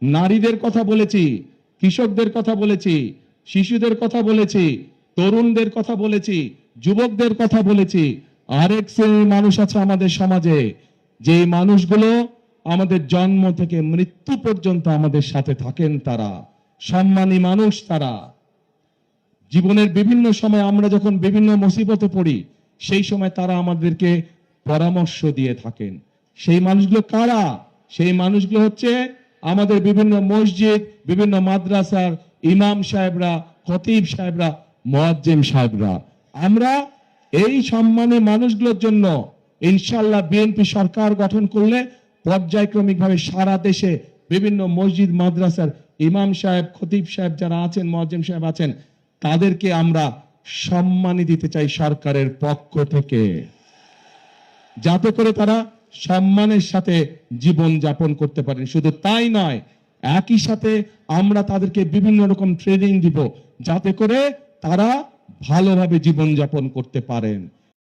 নারীদের কথা বলেছি, কৃষকদের কথা বলেছি, শিশুদের কথা বলেছি, তরুণদের কথা বলেছি, যুবকদের কথা বলেছি। আরেক শ্রেণীর মানুষ আছে আমাদের সমাজে, যে মানুষগুলো আমাদের জন্ম থেকে মৃত্যু পর্যন্ত আমাদের সাথে থাকেন। তারা সম্মানী মানুষ। তারা জীবনের বিভিন্ন সময় আমরা যখন বিভিন্ন মুসিবতে পড়ি, সেই সময় তারা আমাদেরকে পরামর্শ দিয়ে থাকেন। সেই মানুষগুলো কারা? সেই মানুষগুলো হচ্ছে আমাদের বিভিন্ন মসজিদ, বিভিন্ন মাদ্রাসার ইমাম সাহেবরা, খতিব সাহেবরা, মুয়াজ্জিম সাহেবরা। আমরা এই সম্মানী মানুষগুলোর জন্য ইনশাআল্লাহ বিএনপি সরকার গঠন করলে পর্যায়ক্রমিকভাবে সারা দেশে বিভিন্ন মসজিদ মাদ্রাসার ইমাম সাহেব, খতিব সাহেব যারা আছেন, মুয়াজ্জিম সাহেব আছেন, তাদেরকে আমরা সম্মানী দিতে চাই সরকারের পক্ষ থেকে, যাতে করে তারা সম্মানের সাথে জীবন যাপন করতে পারেন। শুধু তাই নয়, একই সাথে আমরা তাদেরকে বিভিন্ন রকম ট্রেনিং দিব, যাতে করে তারা ভালোভাবে জীবন যাপন করতে পারেন।